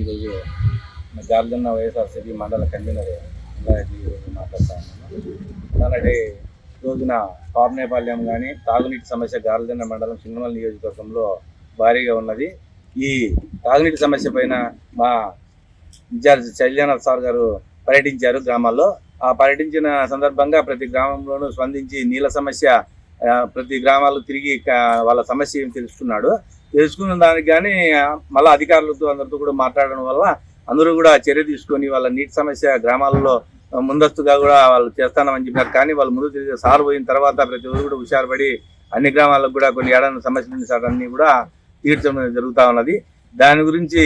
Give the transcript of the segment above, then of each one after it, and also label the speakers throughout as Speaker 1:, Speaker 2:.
Speaker 1: ఈరోజు గార్జన్న వైఎస్ఆర్సీపీ మండల కన్వీనర్ మాట్లాడుతా ఉన్నాను. అలాగే రోజున పాపనేపాలెం కానీ తాగునీటి సమస్య గార్జన్న మండలం సింగనమల నియోజకవర్గంలో భారీగా ఉన్నది. ఈ తాగునీటి సమస్య పైన మా ఇన్ఛార్జ్ శైలజానాథ్ సార్ గారు పర్యటించారు గ్రామాల్లో. ఆ పర్యటించిన సందర్భంగా ప్రతి గ్రామంలోనూ స్పందించి నీళ్ళ సమస్య ప్రతి గ్రామాల్లో తిరిగి వాళ్ళ సమస్య ఏమి తెలుసుకున్న దానికి కానీ మళ్ళీ అధికారులతో అందరితో కూడా మాట్లాడడం వల్ల అందరూ కూడా చర్య తీసుకొని వాళ్ళ నీటి సమస్య గ్రామాలలో ముందస్తుగా కూడా వాళ్ళు చేస్తానని చెప్పారు. కానీ వాళ్ళు ముందు తిరిగి సార్ పోయిన తర్వాత ప్రతి ఒక్కరు కూడా హుషారుపడి అన్ని గ్రామాలకు కూడా కొన్ని ఏడాది సమస్యలు ఉంది సార్ అన్ని కూడా తీర్చడం జరుగుతూ ఉన్నది. దాని గురించి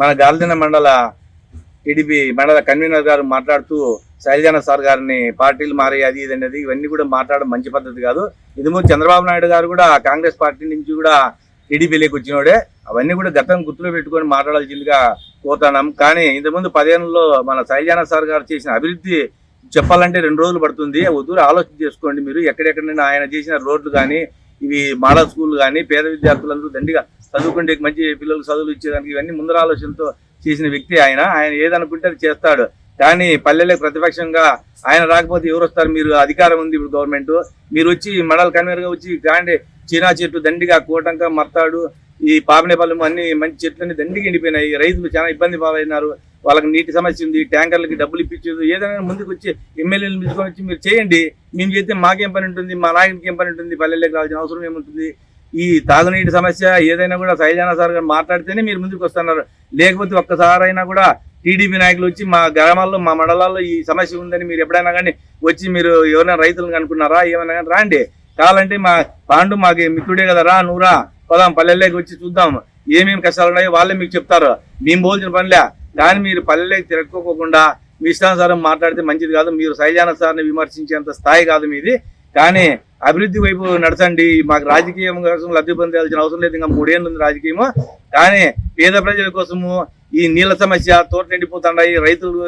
Speaker 1: మన గార్జన్న మండల టీడీపీ మండల కన్వీనర్ గారు మాట్లాడుతూ శైలజానాథ్ సార్ గారిని పార్టీలు మారే అది ఇది అనేది ఇవన్నీ కూడా మాట్లాడడం మంచి పద్ధతి కాదు. ఇదిమో చంద్రబాబు నాయుడు గారు కూడా కాంగ్రెస్ పార్టీ నుంచి కూడా టీడీపీలోకి వచ్చినోడే. అవన్నీ కూడా గతం గుర్తులో పెట్టుకొని మాట్లాడాల్సిందిగా కోరుతున్నాం. కానీ ఇంతకుముందు 10 ఏళ్ళలో మన శైలజానాథ్ సార్ గారు చేసిన అభివృద్ధి చెప్పాలంటే 2 రోజులు పడుతుంది. వద్దు ఆలోచన చేసుకోండి. మీరు ఎక్కడెక్కడైనా ఆయన చేసిన రోడ్లు కానీ ఇవి మోడల్ స్కూల్ కానీ పేద విద్యార్థులందరూ దండిగా చదువుకుంటే మంచి పిల్లలకు చదువులు ఇచ్చేదానికి ఇవన్నీ ముందర ఆలోచనతో చేసిన వ్యక్తి ఆయన. ఆయన ఏదనుకుంటే అది చేస్తాడు. కానీ పల్లెలకు ప్రతిపక్షంగా ఆయన రాకపోతే ఎవరు వస్తారు? మీరు అధికారం ఉంది ఇప్పుడు గవర్నమెంట్, మీరు వచ్చి మండల కన్వీనర్గా వచ్చి గాండే చీనా చెట్లు దండిగా కోటంక మర్తాడు ఈ పాపనేపాలెం అన్ని మంచి చెట్లన్నీ దండిగా ఎండిపోయినాయి. రైతులు చాలా ఇబ్బంది పాలైనారు. వాళ్ళకి నీటి సమస్య ఉంది, ట్యాంకర్లకి డబ్బులు ఇప్పించదు. ఏదైనా ముందుకు వచ్చి ఎమ్మెల్యేలు పిలుచుకొని వచ్చి మీరు చేయండి. మేము చేస్తే మాకేం పని ఉంటుంది, మా నాయకునికి ఏం పని ఉంటుంది, పల్లెలకు రావాల్సిన అవసరం ఏముంటుంది? ఈ తాగునీటి సమస్య ఏదైనా కూడా శైలజానాథ్ సార్ గారు మాట్లాడితేనే మీరు ముందుకు వస్తున్నారు. లేకపోతే ఒక్కసారైనా కూడా టీడీపీ నాయకులు వచ్చి మా గ్రామాల్లో మా మండలాల్లో ఈ సమస్య ఉందని మీరు ఎప్పుడైనా కానీ వచ్చి మీరు ఎవరైనా రైతులను అనుకున్నారా? ఏమైనా కానీ రాండి. కావాలంటే మా పాండు మాకు మిత్రుడే కదా, రా నువ్వు రా, పోదాం పల్లెల్లోకి వచ్చి చూద్దాం ఏమేమి కష్టాలు ఉన్నాయో వాళ్ళే మీకు చెప్తారు. మేము పోల్చిన పనిలే. కానీ మీరు పల్లెల్లోకి తిరగకోకుండా మీ ఇష్టానుసారం మాట్లాడితే మంచిది కాదు. మీరు శైలజానాథ్ సార్ని విమర్శించేంత స్థాయి కాదు మీది. కానీ అభివృద్ధి వైపు నడచండి. మాకు రాజకీయం కోసం లబ్ధి పొందాల్సిన అవసరం లేదు. ఇంకా 3 ఏళ్ళు ఉంది రాజకీయము. కానీ పేద ప్రజల కోసము ఈ నీళ్ళ సమస్య తోటలు ఎండిపోతున్నాయి. రైతులు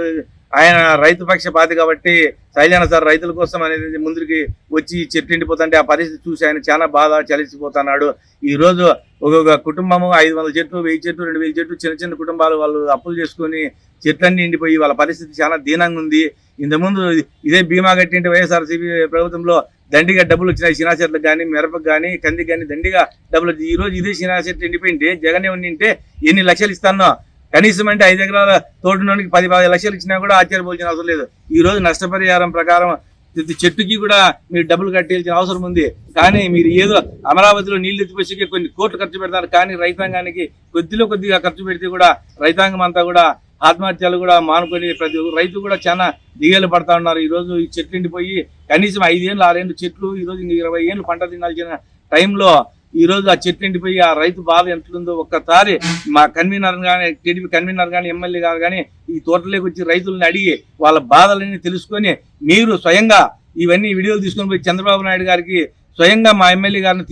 Speaker 1: ఆయన రైతు పక్షపాతి కాబట్టి శైలజానాథ్ సార్ రైతుల కోసం అనేది ముందుకి వచ్చి చెట్లు ఎండిపోతుంటే ఆ పరిస్థితి చూసి ఆయన చాలా బాధ చలిసిపోతున్నాడు. ఈ రోజు ఒక్కొక్క కుటుంబము 500 చెట్లు, 1000 చెట్లు, 2000 చెట్లు చిన్న చిన్న కుటుంబాలు వాళ్ళు అప్పులు చేసుకుని చెట్లన్నీ ఎండిపోయి వాళ్ళ పరిస్థితి చాలా దీనంగా ఉంది. ఇంతకుముందు ఇదే బీమా కట్టింటే వైఎస్ఆర్సీపీ ప్రభుత్వంలో దండిగా డబ్బులు వచ్చినాయి. చినా చెట్లకు కానీ మిరపకు కానీ కందికి కానీ దండిగా డబ్బులు వచ్చి ఈ రోజు ఇదే చినా చెట్లు ఎండిపోయింటే జగన్ ఉండింటే ఎన్ని లక్షలు ఇస్తానో కనీసం అంటే 5 ఎకరాల తోటలోనికి 10-15 లక్షలు ఇచ్చినా కూడా ఆశ్చర్యపోవాల్సిన అవసరం లేదు. ఈ రోజు నష్టపరిహారం ప్రకారం ప్రతి చెట్టుకి కూడా మీరు డబ్బులు కట్టాల్సిన అవసరం ఉంది. కానీ మీరు ఏదో అమరావతిలో నీళ్లు ఎత్తిపోసి కొన్ని కోట్లు ఖర్చు పెడతారు. కానీ రైతాంగానికి కొద్దిగా ఖర్చు పెడితే కూడా రైతాంగం అంతా కూడా ఆత్మహత్యలు కూడా మానుకొని ప్రతి రైతు కూడా చాలా దిగలు పడతా ఉన్నారు. ఈ రోజు ఈ చెట్లు ఎండిపోయి కనీసం 5 ఏళ్ళు 6 ఏళ్ళు చెట్లు ఈ రోజు 20 ఏళ్ళు పంట తినాల్సిన టైంలో ఈ రోజు ఆ చెట్లు ఎండిపోయి ఆ రైతు బాధ ఎంతుందో ఒక్కసారి మా కన్వీనర్ కానీ టీడీపీ కన్వీనర్ కానీ ఎమ్మెల్యే గారు కానీ ఈ తోటలోకి వచ్చి రైతులను అడిగి వాళ్ళ బాధలన్నీ తెలుసుకొని మీరు స్వయంగా ఇవన్నీ వీడియోలు తీసుకొని పోయి చంద్రబాబు నాయుడు గారికి స్వయంగా మా ఎమ్మెల్యే గారిని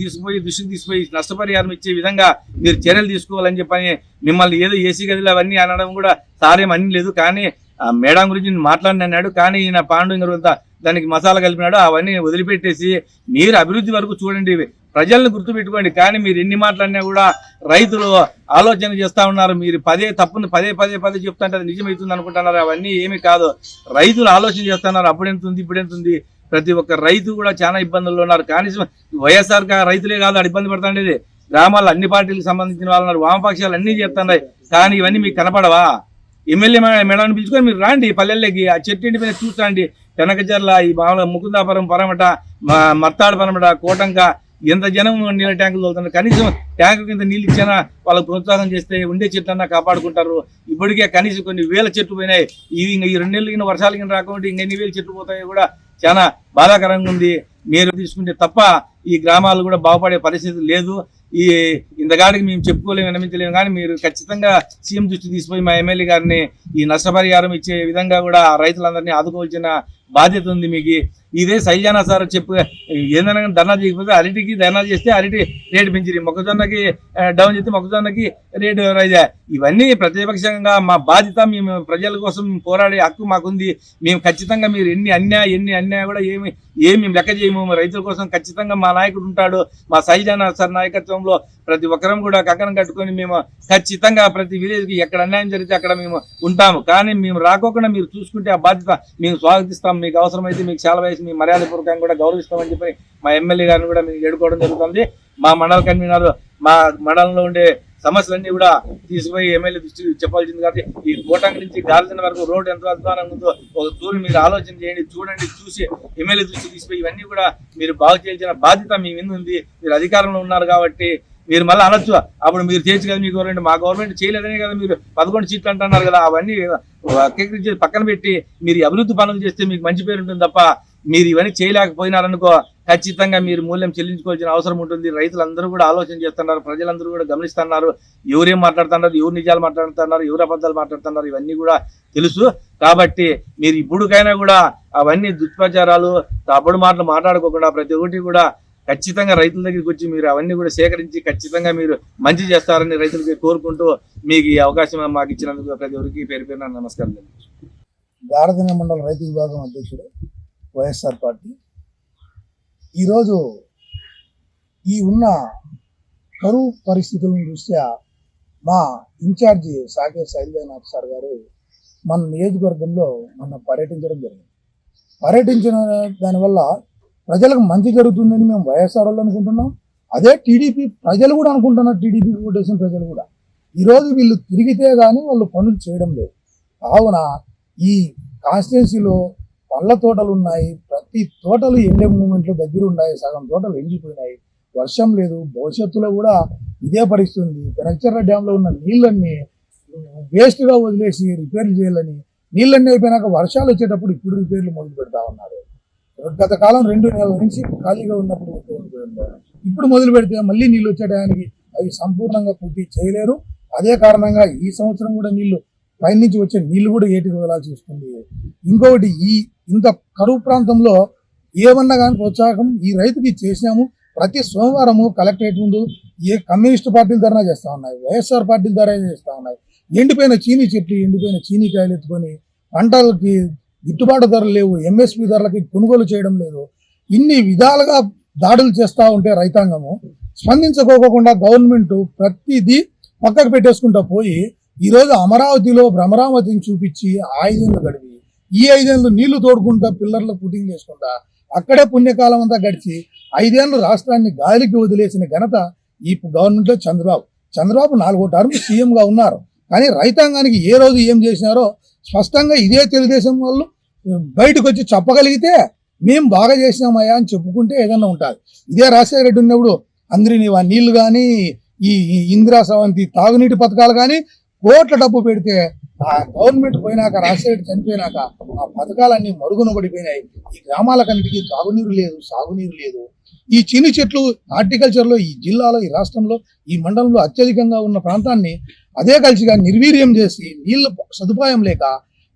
Speaker 1: దృష్టికి తీసుకుపోయి నష్టపరిహారం ఇచ్చే విధంగా మీరు చర్యలు తీసుకోవాలని చెప్పని మిమ్మల్ని ఏదో ఏసీ గదిలో అవన్నీ అనడం కూడా సారేం అన్ని లేదు. కానీ ఆ మేడం గురించి మాట్లాడినాడు. కానీ ఈయన పాండు ఇంత దానికి మసాలా కలిపినాడు. అవన్నీ వదిలిపెట్టేసి మీరు అభివృద్ధి వరకు చూడండి, ప్రజలను గుర్తుపెట్టుకోండి. కానీ మీరు ఎన్ని మాట్లాడినా కూడా రైతులు ఆలోచన చేస్తూ ఉన్నారు. మీరు తప్పుని పదే చెప్తుంటే అది నిజమవుతుంది అనుకుంటున్నారు. అవన్నీ ఏమీ కాదు. రైతులు ఆలోచన చేస్తున్నారు. అప్పుడెంతుంది ఇప్పుడెంతుంది. ప్రతి ఒక్క రైతు కూడా చాలా ఇబ్బందుల్లో ఉన్నారు. కనీసం వైఎస్ఆర్ రైతులే కాదు అక్కడ ఇబ్బంది పడుతుండేది. గ్రామాల్లో అన్ని పార్టీలకు సంబంధించిన వాళ్ళు ఉన్నారు. వామపక్షాలు అన్నీ చెప్తున్నాయి. కానీ ఇవన్నీ మీకు కనపడవా? ఎమ్మెల్యే మేడాన్ని పిలుచుకొని మీరు రాండి పల్లెల్లోకి. ఆ చెట్టు ఇంటి మీద చూస్తాండి. కనకచర్ల ఈ మామూలుగా ముకుందాపురం పరమట, మర్తాడు పరమట, కోటంక ఎంత జనం నీళ్ళ ట్యాంకులు తోలుతున్నారు. కనీసం ట్యాంకు కింద నీళ్ళు ఇచ్చినా వాళ్ళకు ప్రోత్సాహం చేస్తే ఉండే చెట్లన్నా కాపాడుకుంటారు. ఇప్పటికే కనీసం కొన్ని వేల చెట్లు పోయినాయి. ఈ 2 నెలలు వర్షాలు కింద రాకుండా ఇంకెన్ని వేల చెట్లు పోతాయో కూడా చాలా బాధాకరంగా ఉంది. మీరు తీసుకుంటే తప్ప ఈ గ్రామాలు కూడా బాగుపడే పరిస్థితి లేదు. ఈ ఇంతకాడికి మేము చెప్పుకోలేము, వినమించలేము. కానీ మీరు ఖచ్చితంగా సీఎం దృష్టి తీసుకుపోయి మా ఎమ్మెల్యే గారిని ఈ నష్టపరిహారం ఇచ్చే విధంగా కూడా రైతులందరినీ ఆదుకోవాల్సిన బాధ్యత ఉంది మీకు. ఇదే శైలజానా సార్ చెప్పు ఏందన్నా ధర్నా చేయకపోతే అరటికి ధర్నా చేస్తే అరటి రేటు పెంచిరి, మొక్కజొన్నకి డౌన్ చేస్తే మొక్కజొన్నకి రేటు రైజ్. ఇవన్నీ ప్రతిపక్షంగా మా బాధ్యత. మేము ప్రజల కోసం పోరాడే హక్కు మాకుంది. మేము ఖచ్చితంగా మీరు ఎన్ని అన్యాయ కూడా ఏమి లెక్క చేయము. రైతుల కోసం ఖచ్చితంగా మా నాయకుడు ఉంటాడు. మా శైలజానా సార్ నాయకత్వంలో ప్రతి ఒక్కరం కూడా కంకణం కట్టుకొని మేము ఖచ్చితంగా ప్రతి విలేజ్కి ఎక్కడ అన్యాయం జరిగితే అక్కడ మేము ఉంటాము. కానీ మేము రాకోకుండా మీరు చూసుకుంటే ఆ బాధ్యత మేము స్వాగతిస్తాం. మీకు అవసరమైతే మీకు చాలా వయసు మీ మర్యాదపూర్వకంగా కూడా గౌరవిస్తామని చెప్పి మా ఎమ్మెల్యే గారిని కూడా మీకు ఎడుకోవడం జరుగుతుంది. మా మండల కన్వీనర్ మా మండలంలో ఉండే సమస్యలన్నీ కూడా తీసుకుపోయి ఎమ్మెల్యే దృష్టికి చెప్పాల్సింది. కాబట్టి ఈ కోటంగి నుంచి గాలిదిన వరకు రోడ్డు ఎంత అధ్వానంగా ఉందో ఒక తూరి మీరు ఆలోచన చేయండి, చూడండి, చూసి ఎమ్మెల్యే దృష్టికి తీసుకుపోయి ఇవన్నీ కూడా మీరు బాగు చేయాల్సిన బాధ్యత మీ మీద ఉంది. మీరు అధికారంలో ఉన్నారు కాబట్టి మీరు మళ్ళీ అనొచ్చు అప్పుడు మీరు చేయొచ్చు కదా మీ గవర్నమెంట్, మా గవర్నమెంట్ చేయలేదనే కదా మీరు 11 సీట్లు అంటున్నారు కదా. అవన్నీ పక్కన పెట్టి మీరు అభివృద్ధి పనులు చేస్తే మీకు మంచి పేరు ఉంటుంది తప్ప మీరు ఇవన్నీ చేయలేకపోయినారనుకో ఖచ్చితంగా మీరు మూల్యం చెల్లించుకోవాల్సిన అవసరం ఉంటుంది. రైతులందరూ కూడా ఆలోచన చేస్తున్నారు, ప్రజలందరూ కూడా గమనిస్తున్నారు. ఎవరేం మాట్లాడుతున్నారు, ఎవరు నిజాలు మాట్లాడుతున్నారు, ఎవరు అబద్ధాలు మాట్లాడుతున్నారు, ఇవన్నీ కూడా తెలుసు. కాబట్టి మీరు ఇప్పుడుకైనా కూడా అవన్నీ దుష్ప్రచారాలు తప్పుడు మాటలు మాట్లాడుకోకుండా ప్రతి ఒక్కటి కూడా ఖచ్చితంగా రైతుల దగ్గరికి వచ్చి మీరు అవన్నీ కూడా సేకరించి ఖచ్చితంగా మీరు మంచి చేస్తారని రైతులకి కోరుకుంటూ మీకు ఈ అవకాశం మాకు ఇచ్చినందుకు ప్రతి ఒక్కరికి పేరు పేరున నమస్కారం.
Speaker 2: గారదిన మండల రైతు విభాగం అధ్యక్షుడు వైఎస్ఆర్ పార్టీ. ఈరోజు ఈ ఉన్న కరువు పరిస్థితుల దృష్ట్యా మా ఇన్ఛార్జి సాకేత్ శైలజానాథ్ సార్ గారు మన నియోజకవర్గంలో మొన్న పర్యటించడం జరిగింది. పర్యటించిన దానివల్ల ప్రజలకు మంచి జరుగుతుందని మేము వైఎస్ఆర్ వాళ్ళు అనుకుంటున్నాం. అదే టీడీపీ ప్రజలు కూడా అనుకుంటున్నారు, టీడీపీ ఓటేసిన ప్రజలు కూడా. ఈరోజు వీళ్ళు తిరిగితే కానీ వాళ్ళు పనులు చేయడం లేదు. కావున ఈ కాన్స్టిట్యున్సీలో పళ్ళ తోటలు ఉన్నాయి, ప్రతి తోటలు ఎండే మూమెంట్లో దగ్గర ఉన్నాయి, సగం తోటలు ఎండిపోయినాయి, వర్షం లేదు. భవిష్యత్తులో కూడా ఇదే పరిస్థితి ఉంది. పెనక్చర్ల డ్యాంలో ఉన్న నీళ్ళన్నీ వేస్ట్గా వదిలేసి రిపేర్లు చేయాలని, నీళ్ళన్నీ అయిపోయినాక వర్షాలు వచ్చేటప్పుడు ఇప్పుడు రిపేర్లు మొదలు పెడతా ఉన్నారు. గత కాలం 2 నెలల నుంచి ఖాళీగా ఉన్నప్పుడు ఇప్పుడు మొదలు పెడితే మళ్ళీ నీళ్ళు వచ్చేటానికి అవి సంపూర్ణంగా పూర్తి చేయలేరు. అదే కారణంగా ఈ సంవత్సరం కూడా నీళ్లు పైనుంచి వచ్చే నీళ్లు కూడా ఏటికి వదలాల్సి వస్తుంది. ఇంకొకటి ఇంత కరువు ప్రాంతంలో ఏమన్నా కానీ ప్రోత్సాహం ఈ రైతుకి చేసినాము. ప్రతి సోమవారము కలెక్టరేట్ ముందు కమ్యూనిస్ట్ పార్టీలు ధర్నా చేస్తూ ఉన్నాయి, వైఎస్ఆర్ పార్టీలు ధర్నా చేస్తూ ఉన్నాయి. ఎండిపోయిన చీనీ చెట్లు, ఎండిపోయిన చీనీకాయలు ఎత్తుకొని పంటలకి గిట్టుబాటు ధరలు లేవు, ఎంఎస్పి ధరలకి కొనుగోలు చేయడం లేదు. ఇన్ని విధాలుగా దాడులు చేస్తూ ఉంటే రైతాంగము స్పందించుకోకుండా గవర్నమెంట్ ప్రతిదీ పక్కకు పెట్టేసుకుంటా పోయి ఈరోజు అమరావతిలో భ్రమరావతిని చూపించి 5 ఏళ్ళు గడిపి ఈ 5 ఏళ్ళు నీళ్లు తోడుకుంటా పిల్లర్లు పుట్టింగ్ చేసుకుంటా అక్కడే పుణ్యకాలం అంతా గడిచి 5 ఏళ్ళు రాష్ట్రాన్ని గాలికి వదిలేసిన ఘనత ఈ గవర్నమెంట్లో చంద్రబాబు 4వ టర్మ్ సీఎంగా ఉన్నారు. కానీ రైతాంగానికి ఏ రోజు ఏం చేసినారో స్పష్టంగా ఇదే తెలుగుదేశం వాళ్ళు బయటకు వచ్చి చెప్పగలిగితే మేము బాగా చేసినామయ్యా అని చెప్పుకుంటే ఏదన్నా ఉంటుంది. ఇదే రాజశేఖర రెడ్డి ఉన్నప్పుడు అందరినీ నీళ్లు కానీ ఈ ఇందిరా సవంతి తాగునీటి పథకాలు కానీ కోట్ల డబ్బు పెడితే ఆ గవర్నమెంట్ పోయినాక రాజశేఖర రెడ్డి చనిపోయినాక ఆ పథకాలన్నీ మరుగున పడిపోయినాయి. ఈ గ్రామాలకన్నిటికీ తాగునీరు లేదు, సాగునీరు లేదు. ఈ చిన్ని చెట్లు హార్టికల్చర్లో ఈ జిల్లాలో, ఈ రాష్ట్రంలో, ఈ మండలంలో అత్యధికంగా ఉన్న ప్రాంతాన్ని అదే కలిసిగా నిర్వీర్యం చేసి నీళ్ళ సదుపాయం లేక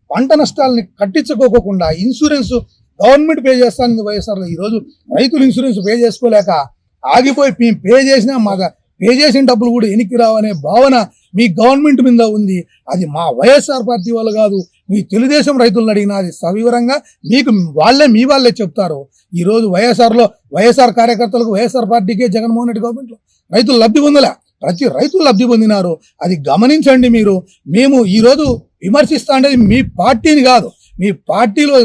Speaker 2: పంట నష్టాలని కట్టించుకోకుండా ఇన్సూరెన్స్ గవర్నమెంట్ పే చేస్తానని వైఎస్ఆర్లో ఈరోజు రైతులు ఇన్సూరెన్స్ పే చేసుకోలేక ఆగిపోయి మేము పే చేసిన డబ్బులు కూడా వెనక్కి రావనే భావన మీ గవర్నమెంట్ మీద ఉంది. అది మా వైఎస్ఆర్ పార్టీ వాళ్ళు కాదు, మీ తెలుగుదేశం రైతులను అడిగినా అది సవివరంగా మీకు మీ వాళ్ళే చెప్తారు. ఈరోజు వైఎస్ఆర్ కార్యకర్తలకు, వైఎస్ఆర్ పార్టీకే జగన్మోహన్ రెడ్డి గవర్నమెంట్లో రైతులు లబ్ధి పొందలే, ప్రతి రైతులు లబ్ధి పొందినారు. అది గమనించండి. మేము ఈరోజు విమర్శిస్తా ఉండేది మీ పార్టీని కాదు, మీ పార్టీలో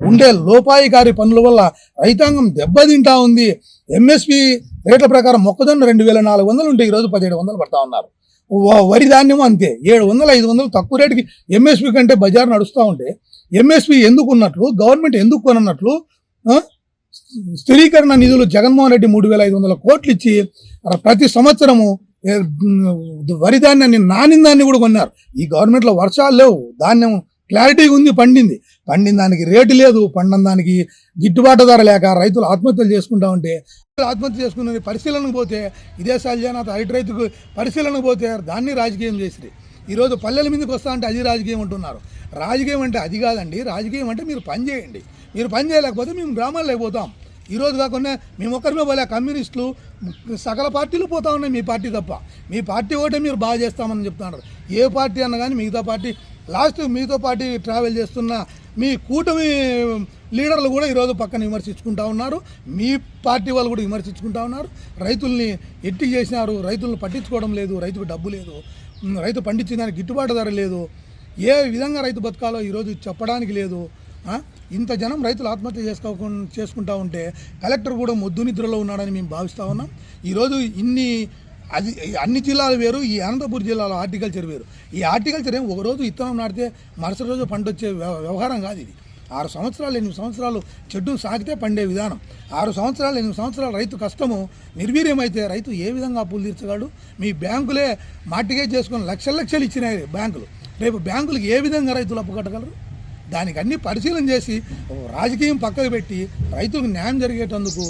Speaker 2: ఉండే లోపాయికారి పనుల వల్ల రైతాంగం దెబ్బతింటా ఉంది. ఎంఎస్పి రేట్ల ప్రకారం మొక్కజొన్న 2400 ఉంటే ఈరోజు 1700 పడతా ఉన్నారు. వరి ధాన్యం అంతే 700, 500 తక్కువ రేటుకి ఎంఎస్పి కంటే బజార్ నడుస్తూ ఉంటే ఎంఎస్పి ఎందుకు ఉన్నట్లు, గవర్నమెంట్ ఎందుకు కొనన్నట్లు స్థిరీకరణ నిధులు జగన్మోహన్ రెడ్డి 3500 కోట్లు ఇచ్చి ప్రతి సంవత్సరము వరి ధాన్యాన్ని నానిందాన్ని కూడా కొన్నారు. ఈ గవర్నమెంట్లో వర్షాలు లేవు, ధాన్యం క్లారిటీగా ఉంది, పండిన దానికి రేటు లేదు, పండిన దానికి గిట్టుబాటు ధర లేక రైతులు ఆత్మహత్యలు చేసుకుంటా ఉంటే ఆత్మహత్య చేసుకునే పరిశీలనకు పోతే ఇదే శైలజానాథ్ రైతుకు పరిశీలనకు పోతే దాన్ని రాజకీయం చేసి ఈరోజు పల్లెల మీదకి వస్తా అంటే అది రాజకీయం అంటున్నారు. రాజకీయం అంటే అది కాదండి. రాజకీయం అంటే మీరు పని చేయండి. మీరు పని చేయలేకపోతే మేము గ్రామాల్లో పోతాం. ఈరోజు కాకుండా మేము ఒక్కరిమే పోలే, కమ్యూనిస్టులు సకల పార్టీలు పోతా ఉన్నాయి, మీ పార్టీ తప్ప. మీ పార్టీ ఒకటే మీరు బాగా చేస్తామని చెప్తున్నారు. ఏ పార్టీ అన్నా కానీ మిగతా పార్టీ లాస్ట్ మీతో పార్టీ ట్రావెల్ చేస్తున్న మీ కూటమి లీడర్లు కూడా ఈరోజు పక్కన విమర్శించుకుంటా ఉన్నారు. మీ పార్టీ వాళ్ళు కూడా విమర్శించుకుంటా ఉన్నారు. రైతుల్ని ఎట్టి చేసినారు, రైతులను పట్టించుకోవడం లేదు, రైతుకు డబ్బు లేదు, రైతు పండించిన దానికి గిట్టుబాటు ధర లేదు, ఏ విధంగా రైతు బతకాలో ఈరోజు చెప్పడానికి లేదు. ఇంత జనం రైతులు ఆత్మహత్య చేసుకుంటా ఉంటే కలెక్టర్ కూడా మొద్దు నిద్రలో ఉన్నాడని మేము భావిస్తూ ఉన్నాం. ఈరోజు అన్ని జిల్లాలు వేరు, ఈ అనంతపురం జిల్లాలో హార్టికల్చర్ వేరు. ఈ హార్టికల్చర్ ఏం ఒకరోజు ఇత్తనం నాటితే మరుసటి రోజు పంట వచ్చే వ్యవహారం కాదు ఇది. 6 సంవత్సరాలు 8 సంవత్సరాలు చెట్టును సాగితే పండే విధానం. 6 సంవత్సరాలు 8 సంవత్సరాలు రైతు కష్టము నిర్వీర్యమైతే రైతు ఏ విధంగా అప్పులు తీర్చగలడు? మీ బ్యాంకులే మార్టిగేజ్ చేసుకొని లక్షలు ఇచ్చినాయి బ్యాంకులు. రేపు బ్యాంకులకు ఏ విధంగా రైతులు అప్పు కట్టగలరు? దానికి అన్ని పరిశీలన చేసి రాజకీయం పక్కకు పెట్టి రైతులకు న్యాయం జరిగేటందుకు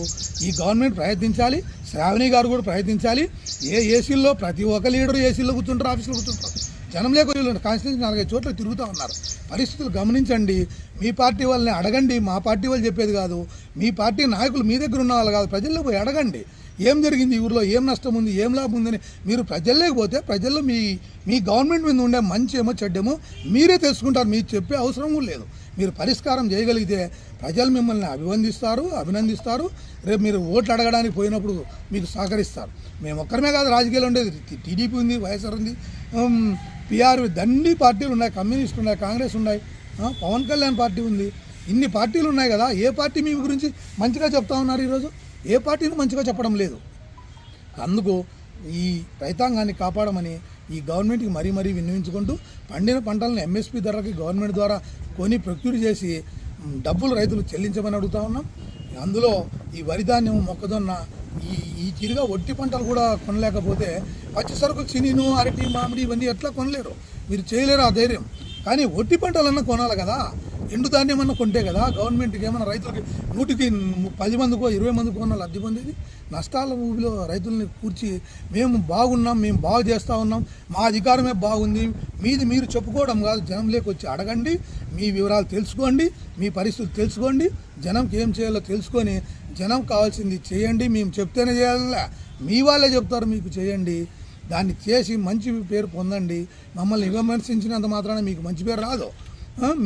Speaker 2: ఈ గవర్నమెంట్ ప్రయత్నించాలి. శ్రావణి గారు కూడా ప్రయత్నించాలి. ఏసీల్లో ప్రతి ఒక్క లీడరు ఏసీల్లో కూర్చుంటారు, ఆఫీసులో కూర్చుంటారు. జనం లేకపోతే కాన్స్టిట్యూన్సీ 4-5 చోట్ల తిరుగుతూ ఉన్నారు. పరిస్థితులు గమనించండి. మీ పార్టీ వాళ్ళని అడగండి, మా పార్టీ వాళ్ళు చెప్పేది కాదు. మీ పార్టీ నాయకులు మీ దగ్గర ఉన్న వాళ్ళు కాదు, ప్రజల్లో పోయి అడగండి. ఏం జరిగింది ఈ ఊరిలో, ఏం నష్టం ఉంది, ఏం లాభం ఉందని మీరు ప్రజల్లోకి ప్రజల్లో మీ గవర్నమెంట్ మీద ఉండే మంచి ఏమో చెడ్డేమో మీరే తెలుసుకుంటారు. మీరు చెప్పే అవసరం కూడా లేదు. మీరు పరిష్కారం చేయగలిగితే ప్రజలు మిమ్మల్ని అభినందిస్తారు. రేపు మీరు ఓట్లు అడగడానికి పోయినప్పుడు మీకు సహకరిస్తారు. మేము ఒక్కరమే కాదు రాజకీయాలు ఉండేది. టీడీపీ ఉంది, వైఎస్ఆర్ ఉంది, పిఆర్ అన్ని పార్టీలు ఉన్నాయి, కమ్యూనిస్టులు ఉన్నాయి, కాంగ్రెస్ ఉన్నాయి, పవన్ కళ్యాణ్ పార్టీ ఉంది. ఇన్ని పార్టీలు ఉన్నాయి కదా. ఏ పార్టీ మీ గురించి మంచిగా చెప్తా ఉన్నారు? ఈరోజు ఏ పార్టీని మంచిగా చెప్పడం లేదు. అందుకు ఈ రైతాంగాన్ని కాపాడమని ఈ గవర్నమెంట్కి మరీ విన్నవించుకుంటూ పండిన పంటలను ఎంఎస్పీ ధరకి గవర్నమెంట్ ద్వారా కొని ప్రొక్యూర్ చేసి డబ్బులు రైతులు చెల్లించమని అడుగుతా ఉన్నాం. అందులో ఈ వరి ధాన్యం, మొక్కజొన్న, ఈ తిరిగా ఒట్టి పంటలు కూడా కొనలేకపోతే పచ్చి సరుకు చినీను, అరటి, మామిడి ఇవన్నీ ఎట్లా కొనలేరు? మీరు చేయలేరు ఆ ధైర్యం. కానీ ఒట్టి పంటలన్నా కొనాలి కదా. ఎండు ధాన్యం అన్న కొంటే కదా గవర్నమెంట్కి ఏమన్నా రైతులకి 100కి 10 మందికో 20 మందికో ఉన్న లబ్ధి పొందేది. నష్టాల ఊబిలో రైతుల్ని కూర్చి మేము బాగున్నాం, మేము బాగు చేస్తూ ఉన్నాం, మా అధికారమే బాగుంది, మీది మీరు చెప్పుకోవడం కాదు. జనంలోకి వచ్చి అడగండి, మీ వివరాలు తెలుసుకోండి, మీ పరిస్థితులు తెలుసుకోండి, జనంకి ఏం చేయాలో తెలుసుకొని జనం కావాల్సింది చేయండి. మేము చెప్తేనే చేయాలా, మీ వాళ్ళే చెప్తారు మీకు చేయండి. దాన్ని చేసి మంచి పేరు పొందండి. మమ్మల్ని విమర్శించినంత మాత్రాన మీకు మంచి పేరు రాదు.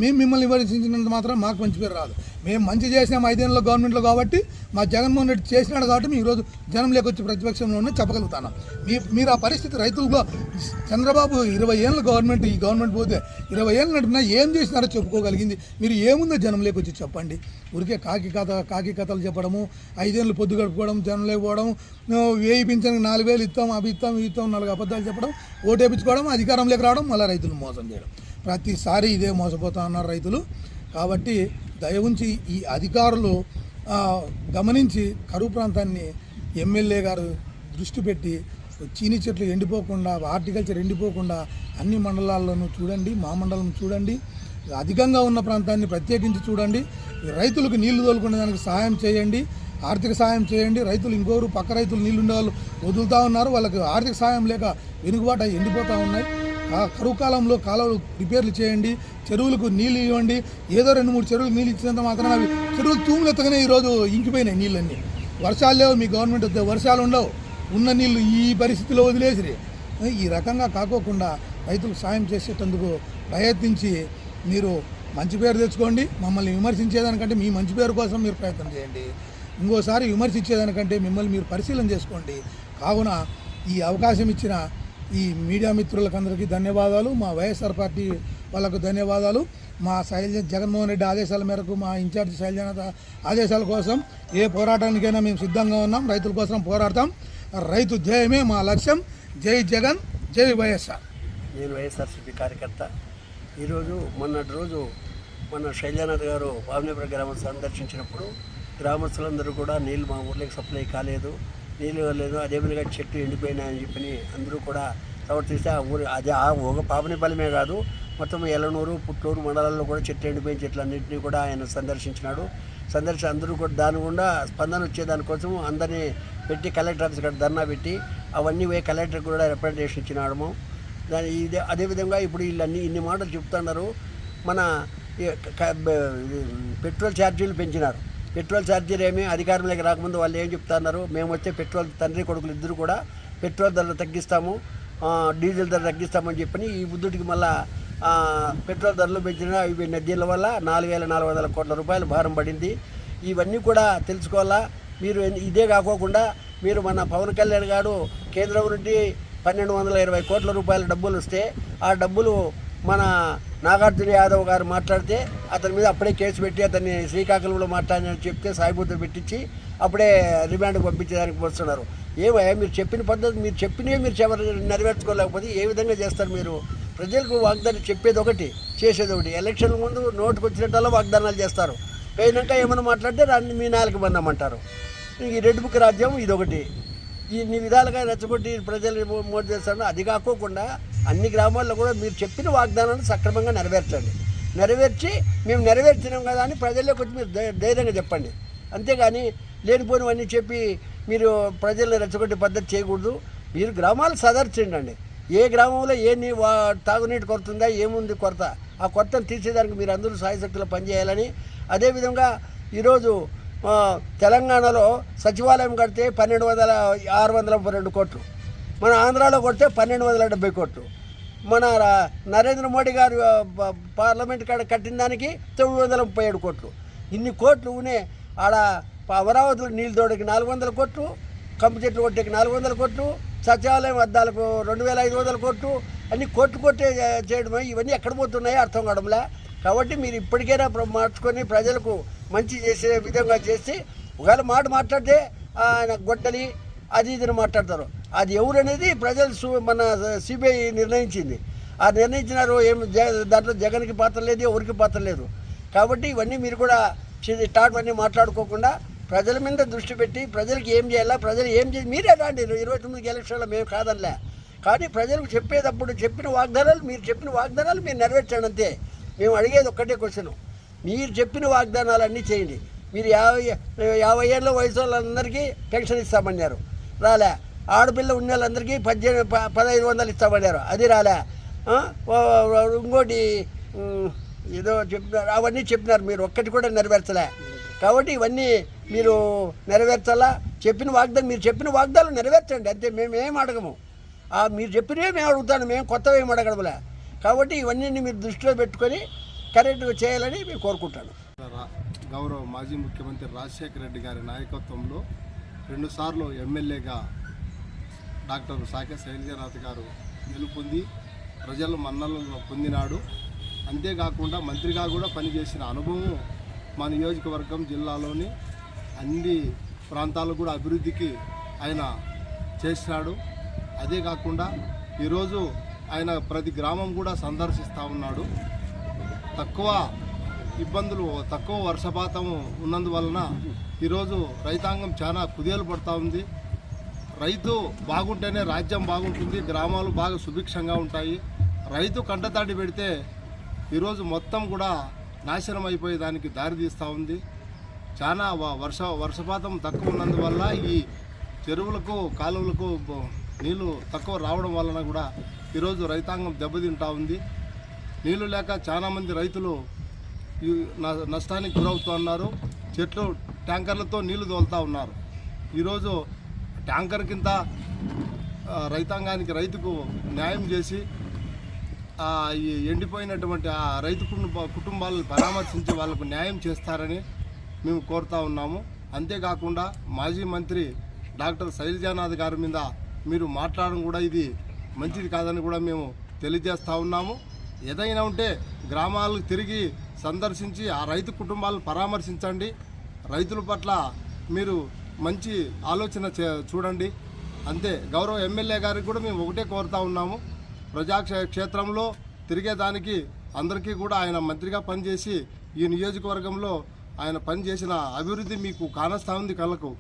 Speaker 2: మేము మిమ్మల్ని విమర్శించినంత మాత్రం మాకు మంచి పేరు రాదు. మేము మంచి చేసినాం 5 ఏళ్ళలో గవర్నమెంట్లో కాబట్టి, మా జగన్మోహన్ రెడ్డి చేసినాడు కాబట్టి మేము ఈరోజు జనం లేకొచ్చి ప్రతిపక్షంలోనే చెప్పగలుగుతాను. మీరు ఆ పరిస్థితి రైతుల్లో చంద్రబాబు 20 ఏళ్ళ గవర్నమెంట్, ఈ గవర్నమెంట్ పోతే 20 ఏళ్ళు నడిపినా ఏం చేసినారో చెప్పుకోగలిగింది. మీరు ఏముందో జనం లేకొచ్చి చెప్పండి. ఊరికే కాకి కథలు చెప్పడము, 5 ఏళ్ళు పొద్దు గడుపుకోవడం, జనం లేకపోవడం, వేయించడానికి 4,000 ఇస్తాం, అవి ఇస్తాం, 4 అబద్ధాలు చెప్పడం, ఓటేపించుకోవడం, అధికారంలోకి రావడం, మళ్ళీ రైతులు మోసం చేయడం. ప్రతిసారి ఇదే మోసపోతా ఉన్నారు రైతులు. కాబట్టి దయ ఉంచి ఈ అధికారులు గమనించి కరువు ప్రాంతాన్ని ఎమ్మెల్యే గారు దృష్టి పెట్టి చీనీ చెట్లు ఎండిపోకుండా, హార్టికల్చర్ ఎండిపోకుండా అన్ని మండలాల్లోనూ చూడండి, మా మండలం చూడండి, అధికంగా ఉన్న ప్రాంతాన్ని ప్రత్యేకించి చూడండి. రైతులకు నీళ్లు తోలుకునే దానికి సహాయం చేయండి, ఆర్థిక సహాయం చేయండి. రైతులు ఇంకోరు పక్క రైతులు నీళ్ళు ఉండే వాళ్ళు వదులుతూ ఉన్నారు, వాళ్ళకి ఆర్థిక సహాయం లేక వెనుకబాటు ఎండిపోతూ ఉన్నాయి. కరువు కాలంలో కాలువలు రిపేర్లు చేయండి, చెరువులకు నీళ్ళు ఇవ్వండి. ఏదో 2-3 చెరువులకు నీళ్ళు ఇచ్చినంత మాత్రం అవి చెరువులు తూములెత్తగానే ఈరోజు ఇంకిపోయినాయి నీళ్ళన్నీ. వర్షాలు లేవు, మీ గవర్నమెంట్ వస్తే వర్షాలు ఉండవు, ఉన్న నీళ్ళు ఈ పరిస్థితిలో వదిలేసిరి. ఈ రకంగా కాకోకుండా రైతులకు సాయం చేసేటందుకు ప్రయత్నించి మీరు మంచి పేరు తెచ్చుకోండి. మమ్మల్ని విమర్శించేదానికంటే మీ మంచి పేరు కోసం మీరు ప్రయత్నం చేయండి. ఇంకోసారి విమర్శించేదానికంటే మిమ్మల్ని మీరు పరిశీలన చేసుకోండి. కావున ఈ అవకాశం ఇచ్చిన ఈ మీడియా మిత్రులకందరికీ ధన్యవాదాలు. మా వైఎస్ఆర్ పార్టీ వాళ్ళకు ధన్యవాదాలు. మా జగన్మోహన్ రెడ్డి ఆదేశాల మేరకు, మా ఇన్ఛార్జి శైలజనాథ ఆదేశాల కోసం ఏ పోరాటానికైనా మేము సిద్ధంగా ఉన్నాం. రైతుల కోసం పోరాడతాం. రైతు జయమే మా లక్ష్యం. జై జగన్, జై వైఎస్ఆర్.
Speaker 3: నేను వైఎస్ఆర్సీపీ కార్యకర్త. ఈరోజు మొన్న శైలజనాథ్ గారు పావనేపురం గ్రామం సందర్శించినప్పుడు గ్రామస్తులందరూ కూడా నీళ్ళు మా ఊర్లోకి సప్లై కాలేదు, నీళ్ళు లేదు, అదేవిధంగా చెట్టు ఎండిపోయినాయని చెప్పి అందరూ కూడా ప్రవర్తిస్తే ఆ ఊరు ఒక పాపనిపల్లెమే కాదు, మొత్తం ఎలనూరు, పుట్టూరు మండలాల్లో కూడా చెట్లు ఎండిపోయిన చెట్లన్నింటినీ కూడా ఆయన సందర్శించినాడు. అందరూ కూడా దాని గుండా స్పందన వచ్చేదానికోసం అందరినీ పెట్టి కలెక్టర్ ఆఫీస్ కాడ ధర్నా పెట్టి అవన్నీ పోయి కలెక్టర్ కూడా రిప్రజెంటేషన్ ఇచ్చినాము. అదేవిధంగా ఇప్పుడు వీళ్ళన్నీ ఇన్ని మాటలు చెప్తున్నారు. మన పెట్రోల్ ఛార్జీలు పెంచినారు. పెట్రోల్ ఛార్జీలు ఏమి అధికారంలోకి రాకముందు వాళ్ళు ఏం చెప్తున్నారు, మేము వచ్చే పెట్రోల్ తండ్రి కొడుకులు ఇద్దరు కూడా పెట్రోల్ ధరలు తగ్గిస్తాము, డీజిల్ ధర తగ్గిస్తామని చెప్పని ఈ బుద్ధుడికి మళ్ళా పెట్రోల్ ధరలు పెంచిన ఇవి దీనిల వల్ల 4,400 కోట్ల రూపాయలు భారం పడింది. ఇవన్నీ కూడా తెలుసుకోవాలా. మీరు ఇదే కాకోకుండా మీరు మన పవన్ కళ్యాణ్ గారు కేంద్రం నుండి 1,220 కోట్ల రూపాయల డబ్బులు వస్తే ఆ డబ్బులు మన నాగార్జున యాదవ్ గారు మాట్లాడితే అతని మీద అప్పుడే కేసు పెట్టి అతన్ని శ్రీకాకుళంలో మాట్లాడినని చెప్తే సాయిబుద్ధ పెట్టించి అప్పుడే రిమాండ్కి పంపించడానికి వస్తున్నారు. ఏమయ్యా మీరు చెప్పిన పద్ధతి, మీరు చెప్పినవి మీరు నెరవేర్చుకోలేకపోతే ఏ విధంగా చేస్తారు మీరు? ప్రజలకు వాగ్దానం చెప్పేది ఒకటి, చేసేది ఒకటి. ఎలక్షన్ ముందు నోటుకు వచ్చినట్టల్లా వాగ్దానాలు చేస్తారు, పోయినాక ఏమైనా మాట్లాడితే దాన్ని మీ నాలుగు బందమంటారు. ఈ రెడ్ బుక్ రాజ్యం ఇదొకటి. ఇన్ని విధాలుగా రెచ్చగొట్టి ప్రజలు మోసం చేస్తాను. అది కాకోకుండా అన్ని గ్రామాల్లో కూడా మీరు చెప్పిన వాగ్దానాన్ని సక్రమంగా నెరవేర్చి మేము నెరవేర్చినాం కదా అని ప్రజల్లోకి వచ్చి మీరు ధైర్యంగా చెప్పండి. అంతేగాని లేనిపోనివన్నీ చెప్పి మీరు ప్రజల్ని రెచ్చగొట్టే పద్ధతి చేయకూడదు. మీరు గ్రామాలు సదర్చండి. ఏ గ్రామంలో తాగునీటి కొరత ఉందా, ఏముంది కొరత, ఆ కొరతను తీర్చేదానికి మీరు అందరూ సాయశక్తులు పనిచేయాలని. అదేవిధంగా ఈరోజు తెలంగాణలో సచివాలయం కడితే 632 కోట్లు, మన ఆంధ్రాలో కొడితే 1,270 కోట్లు, మన నరేంద్ర మోడీ గారు పార్లమెంట్ కాడ కట్టిన దానికి 937 కోట్లు. ఇన్ని కోట్లు ఆడ అమరావతిలో నీళ్ళు తోడకి 400 కోట్లు, కంప చెట్లు కొట్టేకి 400 కోట్లు, సచివాలయం అద్దాలకు 2,500 కోట్లు, అన్ని కొట్టే చేయడమే. ఇవన్నీ ఎక్కడ పోతున్నాయో అర్థం కావడంలే. కాబట్టి మీరు ఇప్పటికైనా మార్చుకొని ప్రజలకు మంచి చేసే విధంగా చేసి, ఒకవేళ మాట్లాడితే ఆయన గొడ్డలి అది ఇదిని మాట్లాడతారు. అది ఎవరు అనేది ప్రజలు మన సిబిఐ నిర్ణయించింది. ఆ నిర్ణయించినారు దాంట్లో జగన్కి పాత్ర లేదు, ఎవరికి పాత్ర లేదు. కాబట్టి ఇవన్నీ మీరు కూడా అన్నీ మాట్లాడుకోకుండా ప్రజల మీద దృష్టి పెట్టి ప్రజలకు ఏం చేయాలా, ప్రజలు ఏం చేసి మీరే రాండి. 29 ఎలక్షన్లో మేము కాదనిలే, కానీ ప్రజలకు చెప్పేటప్పుడు మీరు చెప్పిన వాగ్దానాలు మీరు నెరవేర్చండి అంతే. మేము అడిగేది ఒక్కటే క్వశ్చన్, మీరు చెప్పిన వాగ్దానాలన్నీ చేయండి. మీరు 50 ఏళ్ళ వయసు వాళ్ళందరికీ పెన్షన్ ఇస్తామన్నారు, రాలే. ఆడపిల్ల ఉన్న వాళ్ళందరికీ 1,500 ఇస్తామన్నారు, అది రాలే. ఇంకోటి ఏదో చెప్పినారు, అవన్నీ చెప్పినారు, మీరు ఒక్కటి కూడా నెరవేర్చలే. కాబట్టి ఇవన్నీ మీరు నెరవేర్చాలా. మీరు చెప్పిన వాగ్దానాలు నెరవేర్చండి అంతే. మేమేం అడగము, మీరు చెప్పినవే మేము అడుగుతాను, మేము కొత్తవి ఏం అడగడములే. కాబట్టి ఇవన్నీ మీరు దృష్టిలో పెట్టుకొని కరెక్ట్గా చేయాలని మేము కోరుకుంటాను.
Speaker 4: గౌరవ మాజీ ముఖ్యమంత్రి రాజశేఖర రెడ్డి గారి నాయకత్వంలో 2 సార్లు ఎమ్మెల్యేగా డాక్టర్ సాకే శైలజానాథ్ గారు గెలుపొంది ప్రజల మన్ననలు పొందినాడు. అంతేకాకుండా మంత్రిగా కూడా పనిచేసిన అనుభవం మా నియోజకవర్గం జిల్లాలోని అన్ని ప్రాంతాలు కూడా అభివృద్ధికి ఆయన చేసినాడు. అదే కాకుండా ఈరోజు ఆయన ప్రతి గ్రామం కూడా సందర్శిస్తూ ఉన్నాడు. తక్కువ ఇబ్బందులు, తక్కువ వర్షపాతం ఉన్నందువలన ఈరోజు రైతాంగం చాలా కుదేలు పడుతూ ఉంది. రైతు బాగుంటేనే రాజ్యం బాగుంటుంది, గ్రామాలు బాగా సుభిక్షంగా ఉంటాయి. రైతు కంటతాడి పెడితే ఈరోజు మొత్తం కూడా నాశనం అయిపోయేదానికి దారితీస్తూ ఉంది. చాలా వర్షపాతం తక్కువ ఉన్నందువల్ల ఈ చెరువులకు కాలువలకు నీళ్లు తక్కువ రావడం వలన కూడా ఈరోజు రైతాంగం దెబ్బతింటా ఉంది. నీళ్లు లేక చాలామంది రైతులు నష్టానికి గురవుతూ ఉన్నారు. చెట్లు ట్యాంకర్లతో నీళ్లు తోలుతూ ఉన్నారు. ఈరోజు ట్యాంకర్ కింద రైతుకు న్యాయం చేసి ఈ ఎండిపోయినటువంటి ఆ రైతు కుటుంబాలను పరామర్శించి వాళ్ళకు న్యాయం చేస్తారని మేము కోరుతా ఉన్నాము. అంతేకాకుండా మాజీ మంత్రి డాక్టర్ శైలజానాథ్ గారి మీద మీరు మాట్లాడడం కూడా ఇది మంచిది కాదని కూడా మేము తెలియజేస్తూ ఉన్నాము. ఏదైనా ఉంటే గ్రామాలకు తిరిగి సందర్శించి ఆ రైతు కుటుంబాలను పరామర్శించండి. రైతుల పట్ల మీరు మంచి ఆలోచన చూడండి అంతే. గౌరవ ఎమ్మెల్యే గారికి కూడా మేము ఒకటే కోరుతా ఉన్నాము, ప్రజాక్షేత్రంలో తిరిగేదానికి అందరికీ కూడా ఆయన మంత్రిగా పనిచేసి ఈ నియోజకవర్గంలో ఆయన పనిచేసిన అభివృద్ధి మీకు కానస్తా ఉంది కళ్ళకు.